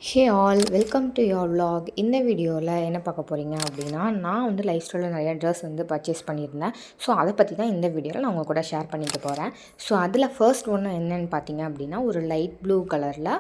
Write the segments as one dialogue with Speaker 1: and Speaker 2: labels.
Speaker 1: Hey all welcome to your vlog. இந்த வீடியோவில் என்ன பார்க்க போகிறீங்க அப்படின்னா, நான் வந்து லைஃப் ஸ்டைலில் நிறையா ட்ரெஸ் வந்து பர்ச்சேஸ் பண்ணியிருந்தேன். ஸோ அதை பற்றி தான் இந்த வீடியோவில் நான் உங்கள் கூட ஷேர் பண்ணிக்க போகிறேன். ஸோ அதில் ஃபர்ஸ்ட் ஒன்று என்னென்னு பார்த்தீங்க அப்படின்னா, ஒரு லைட் ப்ளூ கலரில்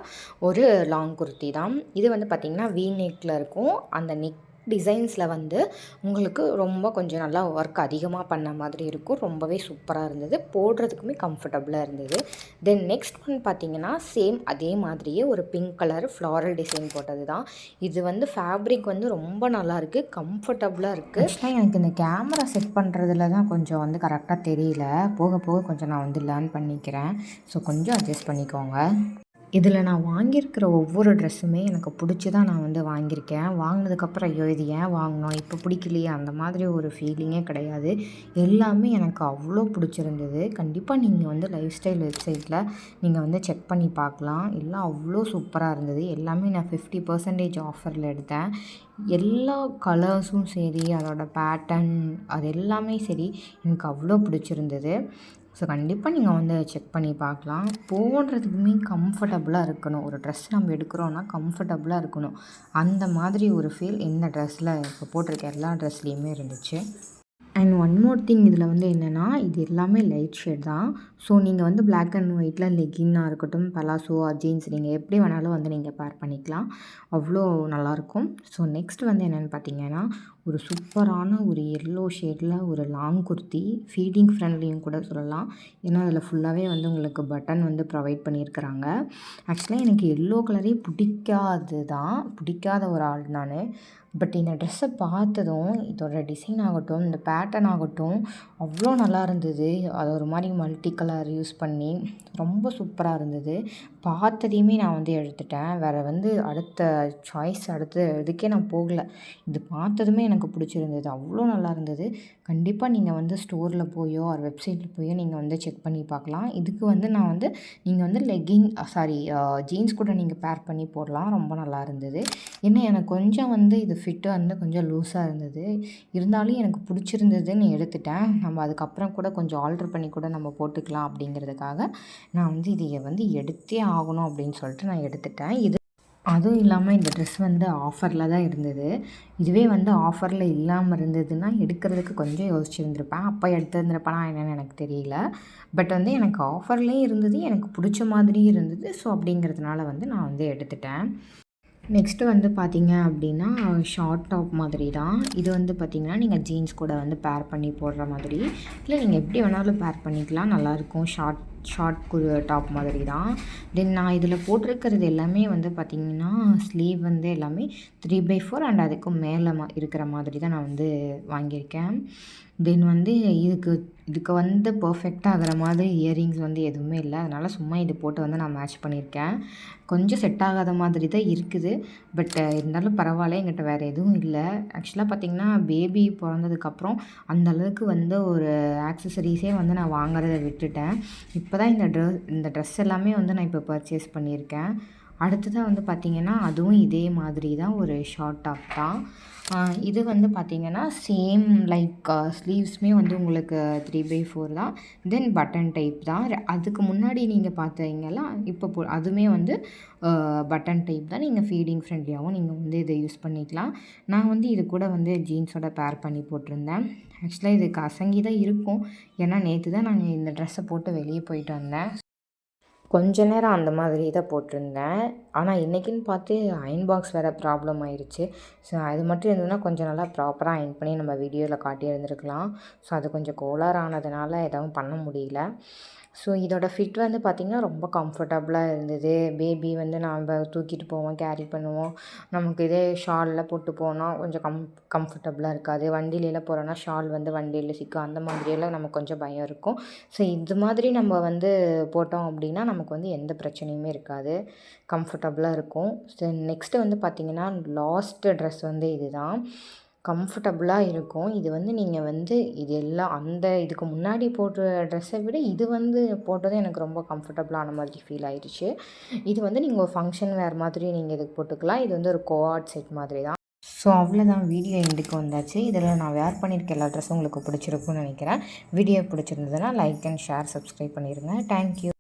Speaker 1: ஒரு லாங் குர்த்தி தான். இது வந்து பார்த்திங்கன்னா வீ நெக்கில் இருக்கும். அந்த நெக் டிசைன்ஸில் வந்து உங்களுக்கு ரொம்ப கொஞ்சம் நல்லா ஒர்க் அதிகமாக பண்ண மாதிரி இருக்கும். ரொம்பவே சூப்பராக இருந்தது, போடுறதுக்குமே கம்ஃபர்டபுளாக இருந்தது. தென் நெக்ஸ்ட் ஒன் பார்த்திங்கன்னா சேம் அதே மாதிரியே ஒரு பிங்க் கலர் ஃப்ளாரல் டிசைன் போட்டது தான். இது வந்து ஃபேப்ரிக் வந்து ரொம்ப நல்லாயிருக்கு, கம்ஃபர்டபுளாக இருக்குது. ஆக்சுவலாக எனக்கு இந்த கேமரா செட் பண்ணுறதுல தான் கொஞ்சம் வந்து கரெக்டாக தெரியல. போக போக கொஞ்சம் நான் வந்து லேர்ன் பண்ணிக்கிறேன். ஸோ கொஞ்சம் அட்ஜஸ்ட் பண்ணிக்கோங்க. இதில் நான் வாங்கியிருக்கிற ஒவ்வொரு ட்ரெஸ்ஸுமே எனக்கு பிடிச்சி தான் நான் வந்து வாங்கியிருக்கேன். வாங்கினதுக்கப்புறம் ஐயோ இது ஏன் வாங்கினோம், இப்போ பிடிக்கலையே அந்த மாதிரி ஒரு ஃபீலிங்கே கிடையாது. எல்லாமே எனக்கு அவ்வளோ பிடிச்சிருந்தது. கண்டிப்பாக நீங்கள் வந்து லைஃப் ஸ்டைல் வெப்சைட்டில் நீங்கள் வந்து செக் பண்ணி பார்க்கலாம். எல்லாம் அவ்வளோ சூப்பராக இருந்தது. எல்லாமே நான் 50% ஆஃபரில் எடுத்தேன். எல்லா கலர்ஸும் சரி, அதோடய பேட்டர்ன் அது எல்லாமே சரி எனக்கு அவ்வளோ பிடிச்சிருந்தது. ஸோ கண்டிப்பாக நீங்கள் வந்து செக் பண்ணி பார்க்கலாம். போடுறதுக்குமே கம்ஃபர்டபுளாக இருக்கணும். ஒரு ட்ரெஸ் நம்ம எடுக்கிறோன்னா கம்ஃபர்டபுளாக இருக்கணும். அந்த மாதிரி ஒரு ஃபீல் இந்த ட்ரெஸ்ஸில் இப்போ போட்டிருக்க எல்லா ட்ரெஸ்லேயுமே இருந்துச்சு. அண்ட் ஒன் மோர் திங் இதில் வந்து என்னென்னா, இது எல்லாமே லைட் ஷேட் தான். ஸோ நீங்கள் வந்து பிளாக் அண்ட் ஒயிட்டில் லெகின்னாக இருக்கட்டும், பலாசோ ஆர் ஜீன்ஸ் நீங்கள் எப்படி வேணாலும் வந்து நீங்கள் பேர் பண்ணிக்கலாம். அவ்வளோ நல்லாயிருக்கும். ஸோ நெக்ஸ்ட் வந்து என்னென்னு பார்த்தீங்கன்னா, ஒரு சூப்பரான ஒரு எல்லோ ஷேடில் ஒரு லாங் குர்த்தி, ஃபீடிங் ஃப்ரெண்ட்லியும் கூட சொல்லலாம். ஏன்னா அதில் ஃபுல்லாகவே வந்து உங்களுக்கு பட்டன் வந்து ப்ரொவைட் பண்ணியிருக்கிறாங்க. ஆக்சுவலாக எனக்கு எல்லோ கலரே பிடிக்காத ஒரு ஆள் நான். பட் இந்த ட்ரெஸ்ஸை பார்த்ததும் இதோட டிசைன் ஆகட்டும், இந்த பேட்டர்ன் ஆகட்டும் அவ்வளோ நல்லா இருந்தது. அது ஒரு மாதிரி மல்டி கலர் யூஸ் பண்ணி ரொம்ப சூப்பராக இருந்தது. பார்த்ததையுமே நான் வந்து எடுத்துட்டேன். வேறு வந்து அடுத்த இதுக்கே நான் போகலை. இது பார்த்ததுமே எனக்கு பிடிச்சிருந்தது, அவ்வளோ நல்லா இருந்தது. கண்டிப்பாக நீங்கள் வந்து ஸ்டோரில் போயோ ஆர் வெப்சைட்டில் போயோ நீங்கள் வந்து செக் பண்ணி பார்க்கலாம். இதுக்கு வந்து நான் வந்து நீங்கள் வந்து ஜீன்ஸ் கூட நீங்கள் பேர் பண்ணி போடலாம். ரொம்ப நல்லா இருந்தது. ஏன்னா எனக்கு கொஞ்சம் வந்து இது ஃபிட்டு வந்து கொஞ்சம் லூஸாக இருந்தது. இருந்தாலும் எனக்கு பிடிச்சிருந்ததுன்னு எடுத்துட்டேன். நம்ம அதுக்கப்புறம் கூட கொஞ்சம் ஆல்ட்ரு பண்ணி கூட நம்ம போட்டுக்கலாம் அப்படிங்கிறதுக்காக நான் வந்து இதை வந்து எடுத்தே ஆகணும் அப்படின்னு சொல்லிட்டு நான் எடுத்துட்டேன். அதுவும் இல்லாமல் இந்த ட்ரெஸ் வந்து ஆஃபரில் தான் இருந்தது. இதுவே வந்து ஆஃபரில் இல்லாமல் இருந்ததுன்னா எடுக்கிறதுக்கு கொஞ்சம் யோசிச்சுருந்துருப்பேன். அப்போ எடுத்திருந்திருப்பேனா என்னென்னு எனக்கு தெரியல. பட் வந்து எனக்கு ஆஃபர்லேயும் இருந்தது, எனக்கு பிடிச்ச மாதிரியும் இருந்தது. ஸோ அப்படிங்கிறதுனால வந்து நான் வந்து எடுத்துட்டேன். நெக்ஸ்ட்டு வந்து பார்த்திங்க அப்படின்னா, ஷார்ட் டாப் மாதிரி தான். இது வந்து பார்த்திங்கன்னா நீங்கள் ஜீன்ஸ் கூட வந்து பேர் பண்ணி போடுற மாதிரி, இல்லை நீங்கள் எப்படி வேணாலும் பேர் பண்ணிக்கலாம். நல்லாயிருக்கும். டாப் மாதிரி தான். தென் நான் இதில் போட்டிருக்கிறது எல்லாமே வந்து பார்த்திங்கன்னா, ஸ்லீவ் வந்து எல்லாமே 3/4 அண்ட் அதுக்கும் மேலே இருக்கிற மாதிரி தான் நான் வந்து வாங்கியிருக்கேன். தென் வந்து இதுக்கு வந்து பர்ஃபெக்டாக ஆகிற மாதிரி இயரிங்ஸ் வந்து எதுவுமே இல்லை. அதனால் சும்மா இது போட்டு வந்து நான் மேட்ச் பண்ணியிருக்கேன். கொஞ்சம் செட் ஆகாத மாதிரி தான் இருக்குது. பட் இருந்தாலும் பரவாயில்ல, என்கிட்ட வேறு எதுவும் இல்லை. ஆக்சுவலாக பார்த்திங்கன்னா பேபி பிறந்ததுக்கப்புறம் அந்தளவுக்கு வந்து ஒரு ஆக்சசரிஸே வந்து நான் வாங்குறத விட்டுட்டேன். இப்போ தான் இந்த ட்ரெஸ் எல்லாமே வந்து நான் இப்போ பர்ச்சேஸ் பண்ணியிருக்கேன். அடுத்ததாக வந்து பார்த்திங்கன்னா அதுவும் இதே மாதிரி தான் ஒரு ஷார்ட் டாப் தான். இது வந்து பார்த்திங்கன்னா சேம் லைக் ஸ்லீவ்ஸுமே வந்து உங்களுக்கு 3/4 தான். தென் பட்டன் டைப் தான். அதுக்கு முன்னாடி நீங்கள் பார்த்தீங்களா, இப்போ அதுவுமே வந்து பட்டன் டைப் தான். நீங்கள் ஃபீடிங் ஃப்ரெண்ட்லியாகவும் நீங்கள் வந்து இதை யூஸ் பண்ணிக்கலாம். நான் வந்து இது கூட வந்து ஜீன்ஸோட பேர் பண்ணி போட்டிருந்தேன். ஆக்சுவலாக இது கசங்கி தான் இருக்கும். ஏன்னா நேற்று தான் நாங்கள் இந்த ட்ரெஸ்ஸை போட்டு வெளியே போயிட்டு வந்தேன். கொஞ்ச நேரம் அந்த மாதிரி தான் போட்டிருந்தேன். ஆனால் இன்றைக்கின்னு பார்த்து அயர்ன் பாக்ஸ் வேறு ப்ராப்ளம் ஆயிடுச்சு. ஸோ அது மட்டும் இருந்ததுன்னா கொஞ்சம் நல்லா ப்ராப்பராக அயர்ன் பண்ணி நம்ம வீடியோவில் காட்டியிருந்துருக்கலாம். ஸோ அது கொஞ்சம் கோளாறு ஆனதுனால எதுவும் பண்ண முடியல. ஸோ இதோட ஃபிட் வந்து பார்த்திங்கன்னா ரொம்ப கம்ஃபர்டபுளாக இருந்தது. பேபி வந்து நாம் தூக்கிட்டு போவோம், கேரி பண்ணுவோம். நமக்கு இதே ஷாலில் போட்டு போனால் கொஞ்சம் கம்ஃபர்டபுளாக இருக்காது. வண்டியிலலாம் போகிறோன்னா ஷால் வந்து வண்டியில் சிக்கும், அந்த மாதிரியெல்லாம் நமக்கு கொஞ்சம் பயம் இருக்கும். ஸோ இது மாதிரி நம்ம வந்து போட்டோம் அப்படின்னா நமக்கு வந்து எந்த பிரச்சனையுமே இருக்காது, கம்ஃபர்டபுளாக இருக்கும். ஸோ நெக்ஸ்ட்டு வந்து பார்த்திங்கன்னா லாஸ்ட்டு ட்ரெஸ் வந்து இது தான். கம்ஃபர்டபுளாக இருக்கும். இது வந்து நீங்கள் வந்து இதுக்கு முன்னாடி போட்ட ட்ரெஸ்ஸை விட இது வந்து போட்டதும் எனக்கு ரொம்ப கம்ஃபர்டபுளான மாதிரி ஃபீல் ஆயிடுச்சு. இது வந்து நீங்கள் ஒரு ஃபங்க்ஷன் வேர் மாதிரி நீங்கள் இதுக்கு போட்டுக்கலாம். இது வந்து ஒரு கோஆர்ட் செட் மாதிரி தான். ஸோ அவ்வளோதான், வீடியோ எண்டுக்கு வந்தாச்சு. இதில் நான் வேர் பண்ணியிருக்க எல்லா ட்ரெஸ்ஸும் உங்களுக்கு பிடிச்சிருக்குன்னு நினைக்கிறேன். வீடியோ பிடிச்சிருந்ததுன்னா லைக் அண்ட் ஷேர், சப்ஸ்கிரைப் பண்ணிடுங்க. தேங்க்யூ.